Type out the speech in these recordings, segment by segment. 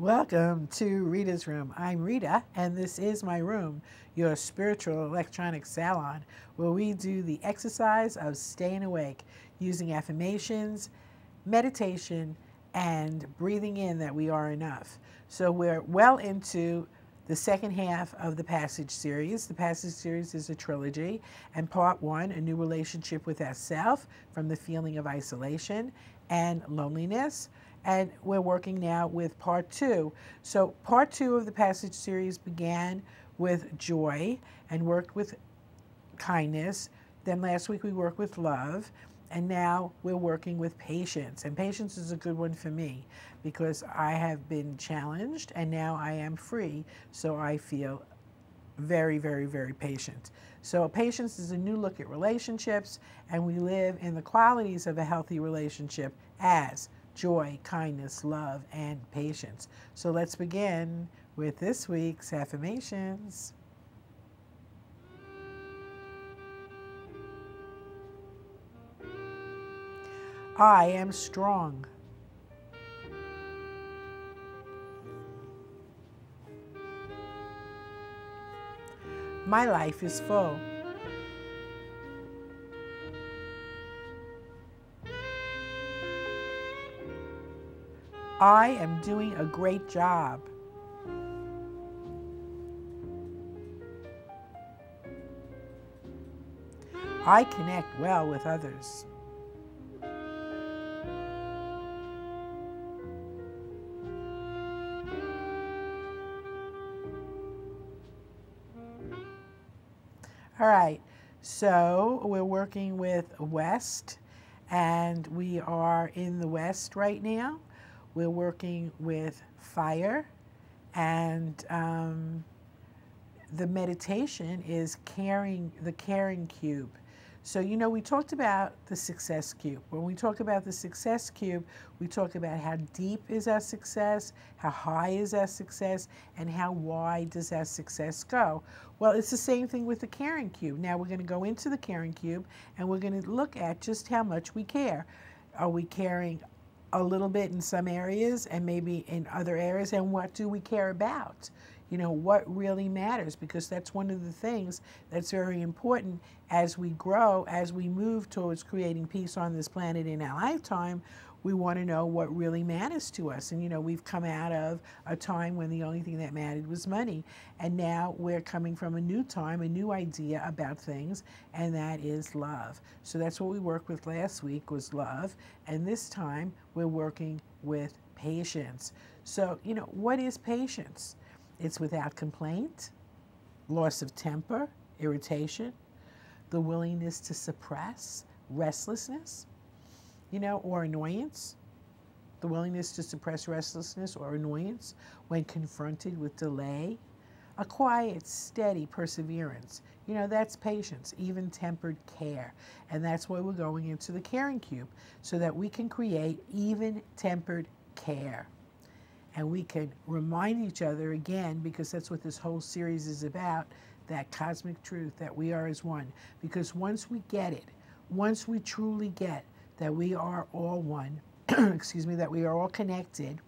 Welcome to Rita's Room. I'm Rita, and this is my room, your spiritual electronic salon, where we do the exercise of staying awake using affirmations, meditation, and breathing in that we are enough. So we're well into the second half of the Passage series. The Passage series is a trilogy, and part one, a new relationship with ourself from the feeling of isolation and loneliness. And we're working now with part two. So part two of the Passage series began with joy and worked with kindness. Then last week we worked with love. And now we're working with patience. And patience is a good one for me because I have been challenged and now I am free. So I feel very, very, very patient. So patience is a new look at relationships, and we live in the qualities of a healthy relationship as joy, kindness, love, and patience. So let's begin with this week's affirmations. I am strong. My life is full. I am doing a great job. I connect well with others. All right, so we're working with West, and we are in the West right now. We're working with fire, and the meditation is the caring cube. So, we talked about the success cube. When we talk about the success cube, we talk about how deep is our success, how high is our success, and how wide does our success go. Well, it's the same thing with the caring cube. Now we're going to go into the caring cube, and we're going to look at just how much we care. Are we caring a little bit in some areas and maybe in other areas? And what do we care about? What really matters, because that's one of the things that's very important as we grow, as we move towards creating peace on this planet in our lifetime. We want to know what really matters to us. And, we've come out of a time when the only thing that mattered was money. And now we're coming from a new time, a new idea about things, and that is love. So that's what we worked with last week, was love. And this time we're working with patience. So, what is patience? It's without complaint, loss of temper, irritation, the willingness to suppress restlessness, or annoyance, the willingness to suppress restlessness or annoyance when confronted with delay, a quiet, steady perseverance. That's patience, even-tempered care. And that's why we're going into the caring cube, so that we can create even-tempered care. And we can remind each other again, because that's what this whole series is about, that cosmic truth, that we are as one. Because once we get it, once we truly get that we are all one, that we are all connected,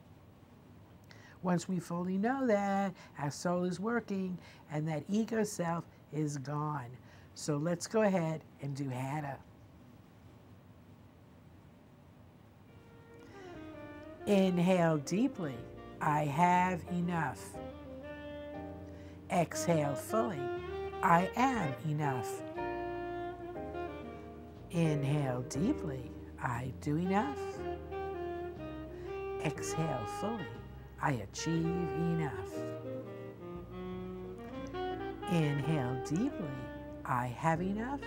once we fully know that, our soul is working and that ego self is gone. So let's go ahead and do Hatha. Inhale deeply. I have enough. Exhale fully. I am enough. Inhale deeply. I do enough. Exhale fully. I achieve enough. Inhale deeply. I have enough.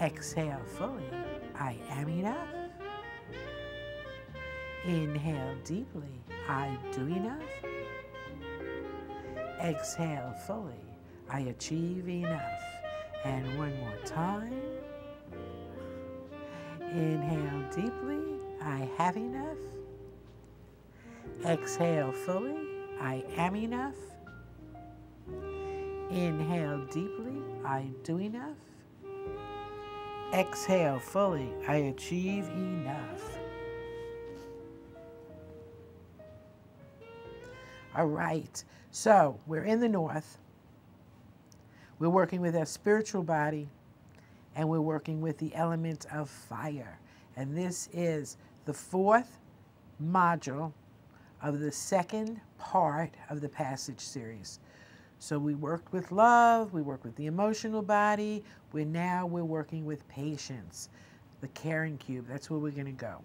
Exhale fully. I am enough. Inhale deeply. I do enough. Exhale fully. I achieve enough. And one more time. Inhale deeply. I have enough. Exhale fully. I am enough. Inhale deeply. I do enough. Exhale fully. I achieve enough. All right. So we're in the north. We're working with our spiritual body, and we're working with the element of fire. And this is the fourth module of the second part of the Passage series. So we worked with love, we worked with the emotional body, we're working with patience, the caring cube. That's where we're going to go.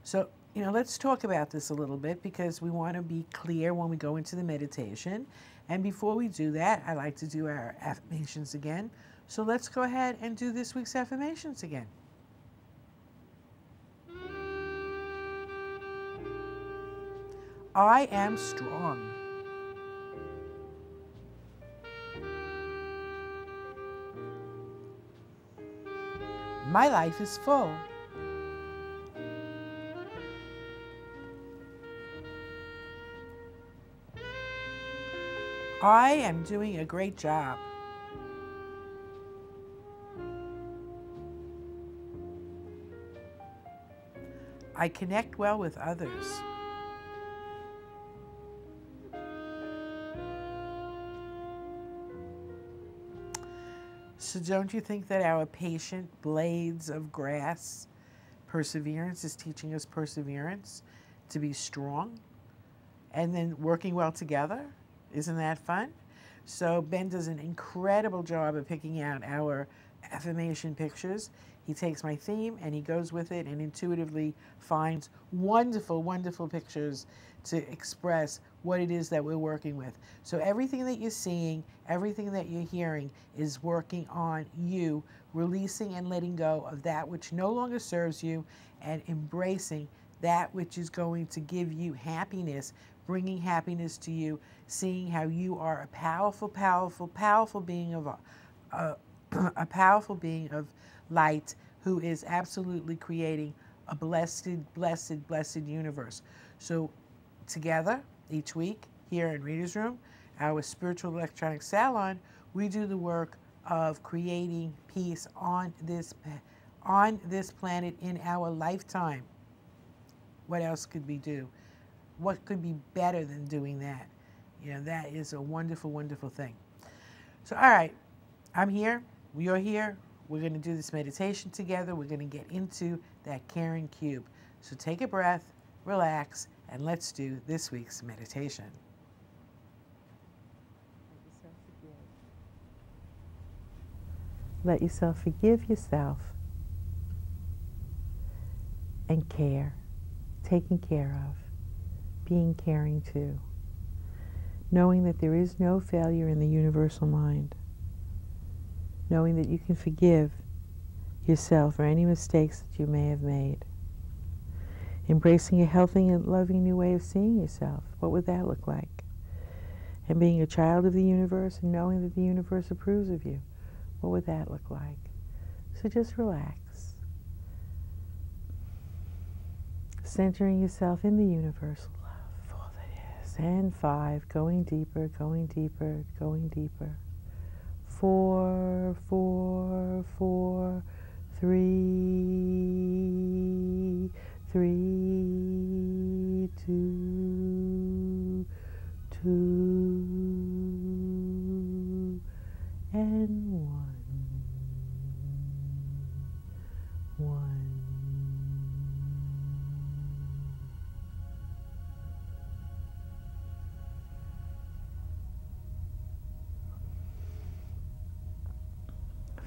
So, let's talk about this a little bit because we want to be clear when we go into the meditation. And before we do that, I like to do our affirmations again. So let's go ahead and do this week's affirmations again. I am strong. My life is full. I am doing a great job. I connect well with others. So don't you think that our patient blades of grass perseverance is teaching us perseverance, to be strong, and then working well together? Isn't that fun? So Ben does an incredible job of picking out our affirmation pictures. He takes my theme and he goes with it and intuitively finds wonderful, wonderful pictures to express what it is that we're working with. So everything that you're seeing, everything that you're hearing is working on you, releasing and letting go of that which no longer serves you and embracing that which is going to give you happiness, bringing happiness to you, seeing how you are a powerful, powerful, powerful being of a powerful being of light who is absolutely creating a blessed, blessed, blessed universe. So together, each week, here in Reader's Room, our spiritual electronic salon, we do the work of creating peace on this planet in our lifetime. What else could we do? What could be better than doing that? That is a wonderful, wonderful thing. So, all right, I'm here. You're here. We're going to do this meditation together. We're going to get into that caring cube. So take a breath, relax, and let's do this week's meditation. Let yourself forgive yourself and care, taking care of, being caring too, knowing that there is no failure in the universal mind, knowing that you can forgive yourself for any mistakes that you may have made, embracing a healthy and loving new way of seeing yourself. What would that look like? And being a child of the universe and knowing that the universe approves of you. What would that look like? So just relax. Centering yourself in the universal love, all that is. And 5, going deeper, going deeper, going deeper. 4, 4, 4, 3, 3, 2, 2, and 1, 1.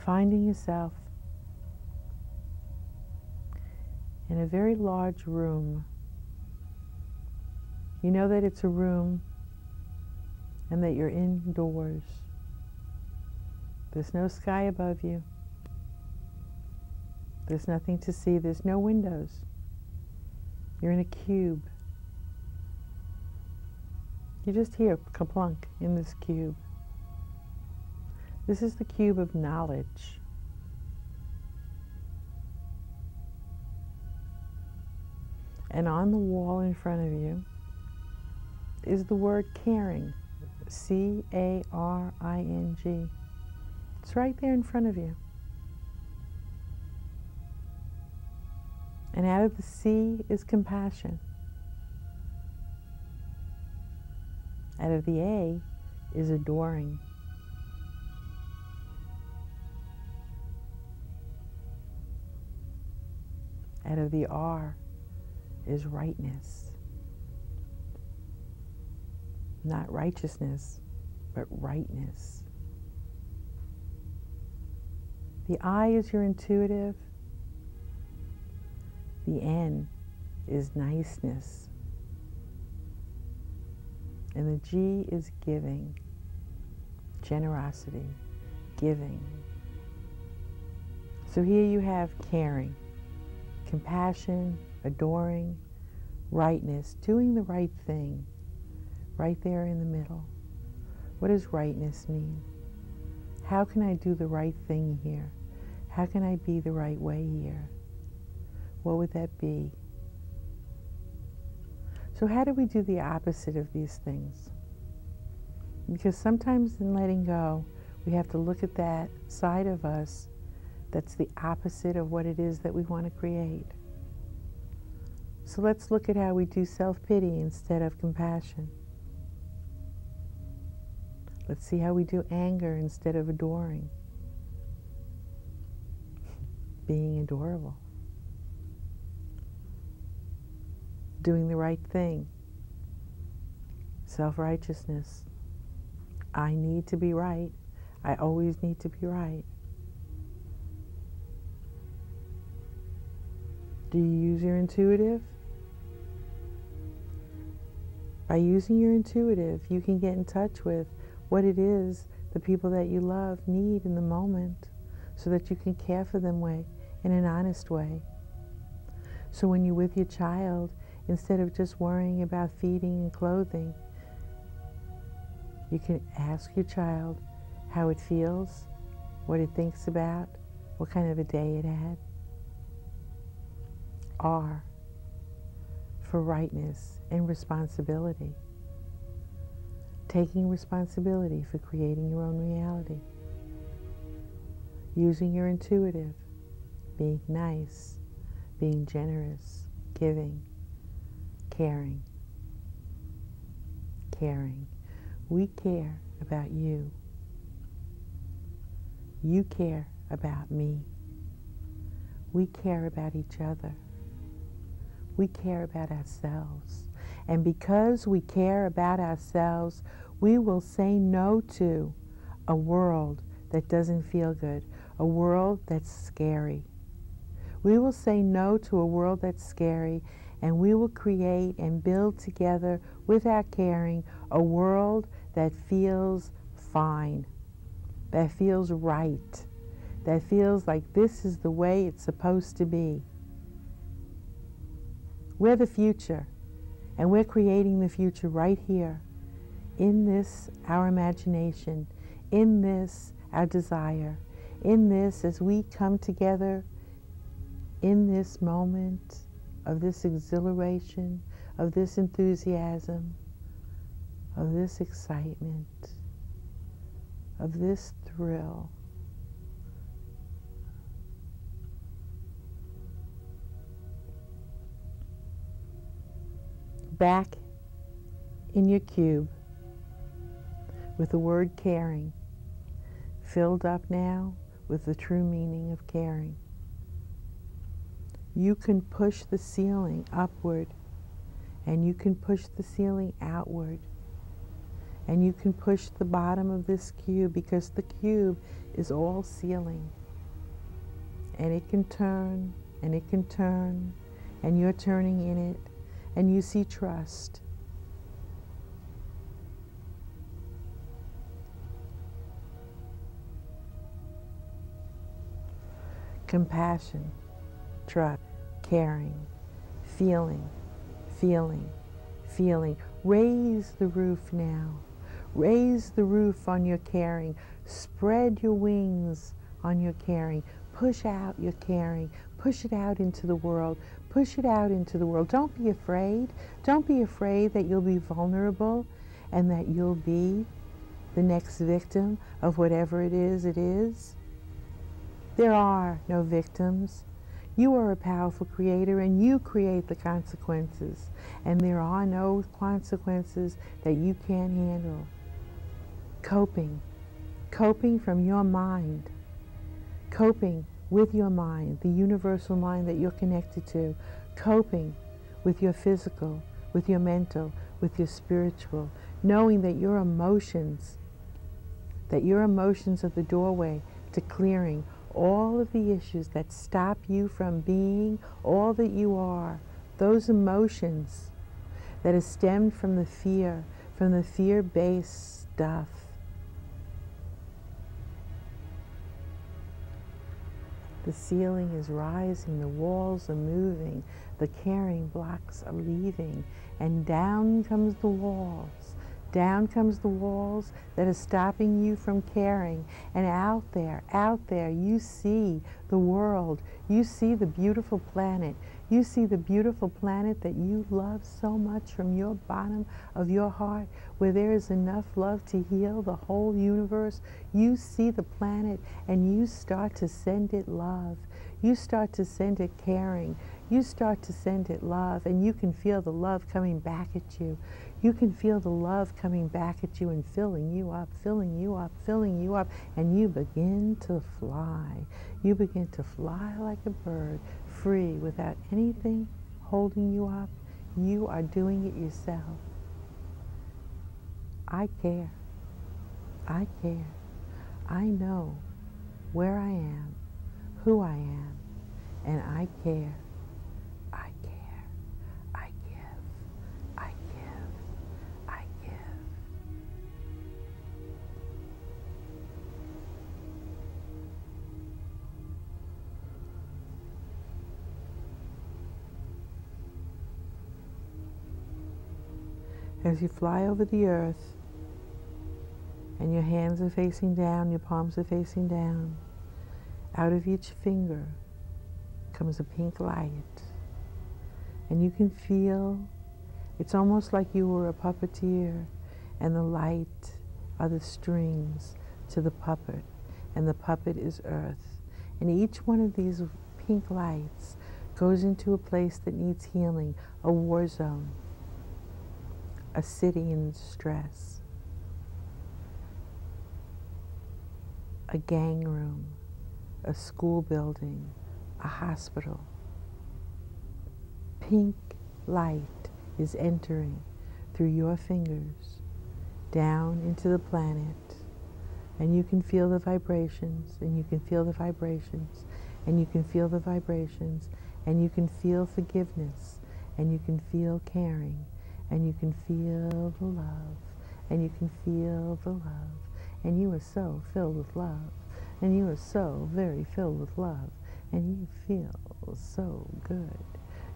Finding yourself in a very large room. You know that it's a room and that you're indoors. There's no sky above you. There's nothing to see. There's no windows. You're in a cube. You're just here, kaplunk, in this cube. This is the cube of knowledge. And on the wall in front of you is the word caring, C-A-R-I-N-G. It's right there in front of you. And out of the C is compassion. Out of the A is adoring. Out of the R is rightness. Not righteousness, but rightness. The I is your intuitive. The N is niceness. And the G is giving, generosity, giving. So here you have caring, compassion, adoring, rightness, doing the right thing, right there in the middle. What does rightness mean? How can I do the right thing here? How can I be the right way here? What would that be? So how do we do the opposite of these things? Because sometimes in letting go, we have to look at that side of us that's the opposite of what it is that we want to create. So let's look at how we do self-pity instead of compassion. Let's see how we do anger instead of adoring. Being adorable. Doing the right thing. Self-righteousness. I need to be right. I always need to be right. Do you use your intuitive? By using your intuitive, you can get in touch with what it is the people that you love need in the moment so that you can care for them in an honest way. So when you're with your child, instead of just worrying about feeding and clothing, you can ask your child how it feels, what it thinks about, what kind of a day it had. R for rightness and responsibility. Taking responsibility for creating your own reality. Using your intuitive, being nice, being generous, giving, caring. Caring. We care about you. You care about me. We care about each other. We care about ourselves. And because we care about ourselves, we will say no to a world that doesn't feel good, a world that's scary. We will say no to a world that's scary, and we will create and build together with our caring a world that feels fine, that feels right, that feels like this is the way it's supposed to be. We're the future, and we're creating the future right here, in this, our imagination, in this, our desire, in this, as we come together in this moment of this exhilaration, of this enthusiasm, of this excitement, of this thrill. Back in your cube with the word caring, filled up now with the true meaning of caring. You can push the ceiling upward, and you can push the ceiling outward, and you can push the bottom of this cube, because the cube is all ceiling, and it can turn, and it can turn, and you're turning in it, and you see trust. Compassion, trust, caring, feeling, feeling, feeling. Raise the roof now. Raise the roof on your caring. Spread your wings on your caring. Push out your caring. Push it out into the world. Push it out into the world. Don't be afraid. Don't be afraid that you'll be vulnerable and that you'll be the next victim of whatever it is it is. There are no victims. You are a powerful creator, and you create the consequences. And there are no consequences that you can't handle. Coping from your mind. Coping with your mind, the universal mind that you're connected to. Coping with your physical, with your mental, with your spiritual. Knowing that your emotions are the doorway to clearing all of the issues that stop you from being all that you are. Those emotions that are stemmed from the fear-based stuff. The ceiling is rising, the walls are moving, the caring blocks are leaving, and down comes the walls. Down comes the walls that are stopping you from caring. And out there, you see the world. You see the beautiful planet. You see the beautiful planet that you love so much from your bottom of your heart, where there is enough love to heal the whole universe. You see the planet and you start to send it love. You start to send it caring. You start to send it love, and you can feel the love coming back at you. You can feel the love coming back at you and filling you up, filling you up, filling you up, and you begin to fly. You begin to fly like a bird, free, without anything holding you up. You are doing it yourself. I care. I care. I know where I am, who I am, and I care. I care. I give. I give. I give. As you fly over the earth, and your hands are facing down, your palms are facing down, out of each finger comes a pink light. And you can feel, it's almost like you were a puppeteer, and the light are the strings to the puppet, and the puppet is earth. And each one of these pink lights goes into a place that needs healing, a war zone, a city in distress, a gang room, a school building, a hospital. Pink light is entering through your fingers down into the planet, and you can feel the vibrations, and you can feel the vibrations, and you can feel the vibrations, and you can feel forgiveness, and you can feel caring, and you can feel the love, and you can feel the love, and you are so filled with love, and you are so very filled with love, and you feel so good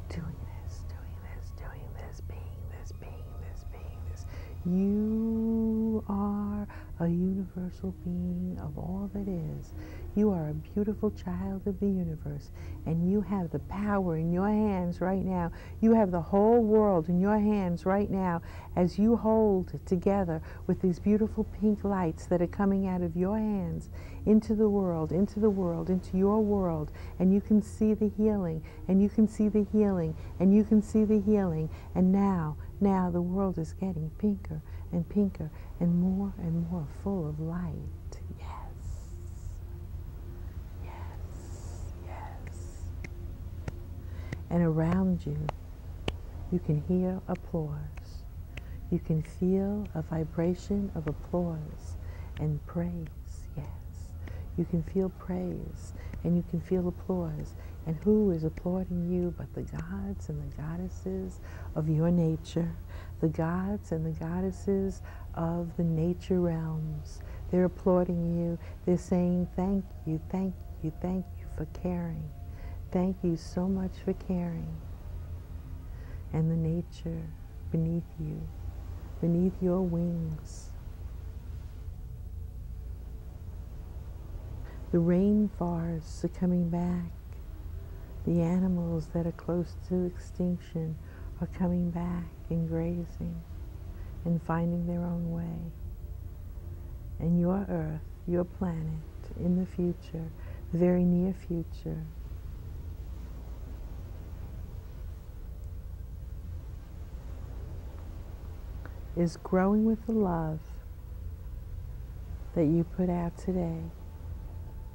doing this, doing this, doing this, being this, being this, being this. You are a universal being of all that is. You are a beautiful child of the universe, and you have the power in your hands right now. You have the whole world in your hands right now as you hold together with these beautiful pink lights that are coming out of your hands into the world, into the world, into your world, and you can see the healing, and you can see the healing, and you can see the healing, and now the world is getting pinker and pinker and more full of light. Yes. Yes. Yes. And around you, you can hear applause. You can feel a vibration of applause and praise. Yes. You can feel praise and you can feel applause. And who is applauding you but the gods and the goddesses of your nature, the gods and the goddesses of the nature realms. They're applauding you. They're saying, thank you, thank you, thank you for caring. Thank you so much for caring. And the nature beneath you, beneath your wings, the rainforests are coming back. The animals that are close to extinction are coming back and grazing and finding their own way. And your earth, your planet, in the future, the very near future, is growing with the love that you put out today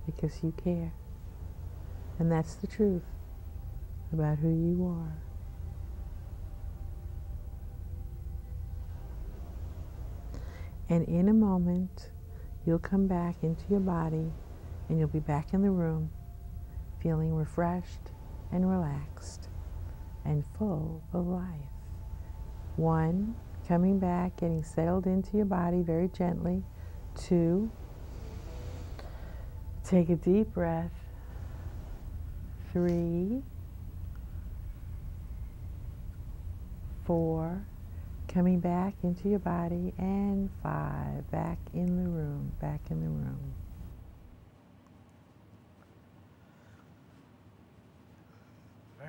because you care. And that's the truth about who you are. And in a moment, you'll come back into your body and you'll be back in the room feeling refreshed and relaxed and full of life. 1, coming back, getting settled into your body very gently. 2, take a deep breath. 3, 4, coming back into your body, and 5, back in the room, back in the room.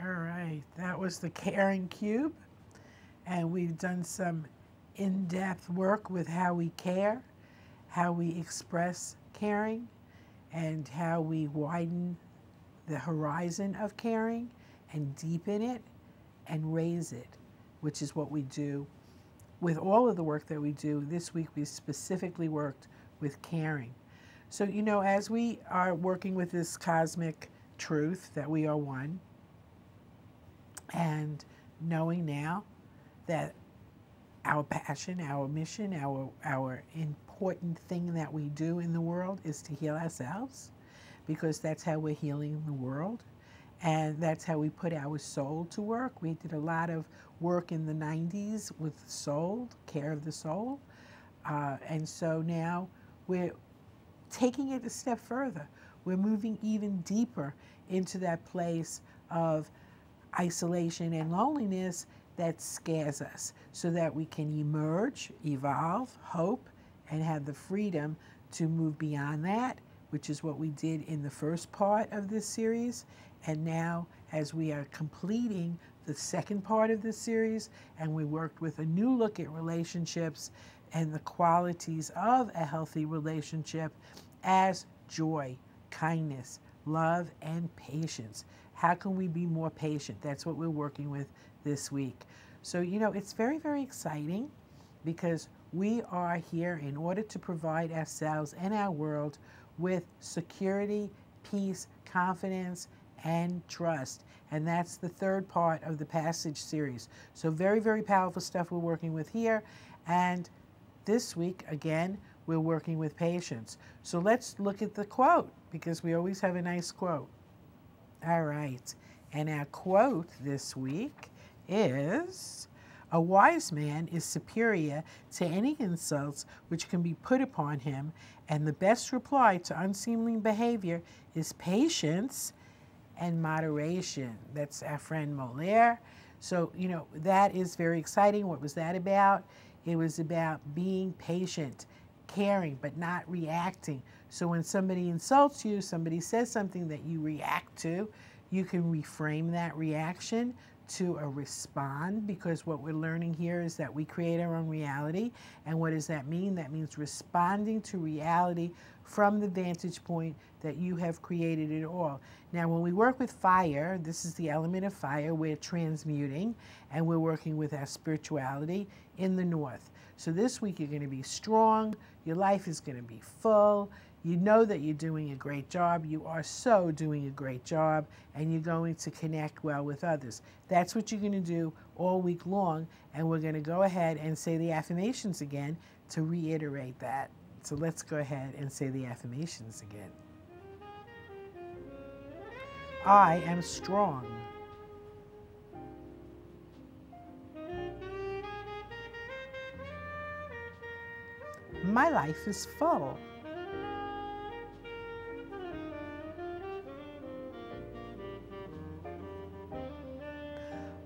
All right, that was the Caring Cube, and we've done some in-depth work with how we care, how we express caring, and how we widen the horizon of caring and deepen it and raise it, which is what we do with all of the work that we do. This week we specifically worked with caring. So, you know, as we are working with this cosmic truth that we are one, and knowing now that our passion, our mission, our important thing that we do in the world is to heal ourselves, because that's how we're healing the world. And that's how we put our soul to work. We did a lot of work in the 90s with soul, care of the soul. And so now we're taking it a step further. We're moving even deeper into that place of isolation and loneliness that scares us, so that we can emerge, evolve, hope, and have the freedom to move beyond that, which is what we did in the first part of this series. And now, as we are completing the second part of this series, and we worked with a new look at relationships and the qualities of a healthy relationship as joy, kindness, love, and patience. How can we be more patient? That's what we're working with this week. So, you know, it's very, very exciting, because we are here in order to provide ourselves and our world with security, peace, confidence, and trust. And that's the third part of the Passage series. So very, very powerful stuff we're working with here. And this week, again, we're working with patience. So let's look at the quote, because we always have a nice quote. All right. And our quote this week is, "A wise man is superior to any insults which can be put upon him, and the best reply to unseemly behavior is patience and moderation." That's our friend Molière. So, you know, that is very exciting. What was that about? It was about being patient, caring, but not reacting. So when somebody insults you, somebody says something that you react to, you can reframe that reaction to a respond, because what we're learning here is that we create our own reality. And what does that mean? That means responding to reality from the vantage point that you have created it all. Now, when we work with fire, this is the element of fire, we're transmuting, and we're working with our spirituality in the north. So this week you're going to be strong, your life is going to be full, you know that you're doing a great job, you are so doing a great job, and you're going to connect well with others. That's what you're going to do all week long, and we're going to go ahead and say the affirmations again to reiterate that. So let's go ahead and say the affirmations again. I am strong. My life is full.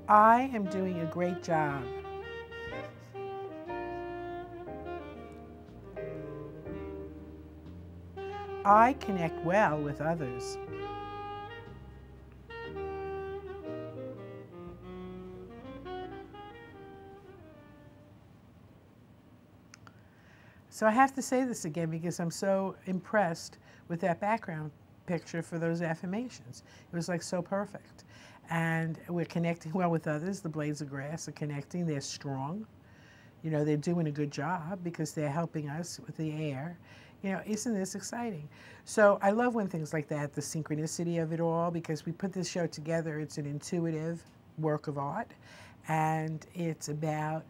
I am doing a great job. I connect well with others. So I have to say this again because I'm so impressed with that background picture for those affirmations. It was like so perfect. And we're connecting well with others. The blades of grass are connecting. They're strong. You know, they're doing a good job because they're helping us with the air. You know, isn't this exciting? So I love when things like that, the synchronicity of it all, because we put this show together. It's an intuitive work of art, and it's about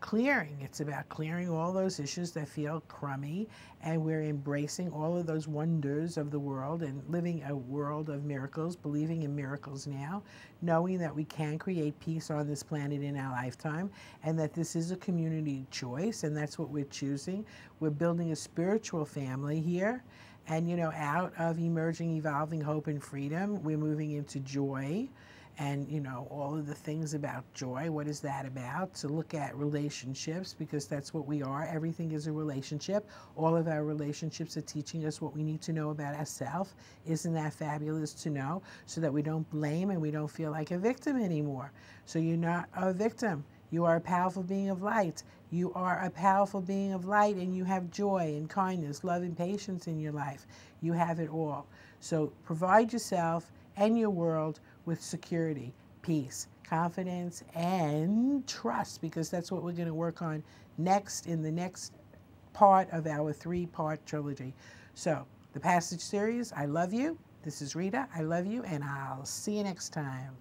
clearing. It's about clearing all those issues that feel crummy, and we're embracing all of those wonders of the world and living a world of miracles, believing in miracles now, knowing that we can create peace on this planet in our lifetime, and that this is a community choice, and that's what we're choosing. We're building a spiritual family here, and you know, out of emerging, evolving hope and freedom, we're moving into joy. And you know, all of the things about joy. What is that about? To look at relationships, because that's what we are. Everything is a relationship. All of our relationships are teaching us what we need to know about ourselves. Isn't that fabulous to know? So that we don't blame and we don't feel like a victim anymore. So you're not a victim. You are a powerful being of light. You are a powerful being of light, and you have joy and kindness, love and patience in your life. You have it all. So provide yourself and your world with security, peace, confidence, and trust, because that's what we're going to work on next in the next part of our 3-part trilogy. So, the Passage series, I love you. This is Rita, I love you, and I'll see you next time.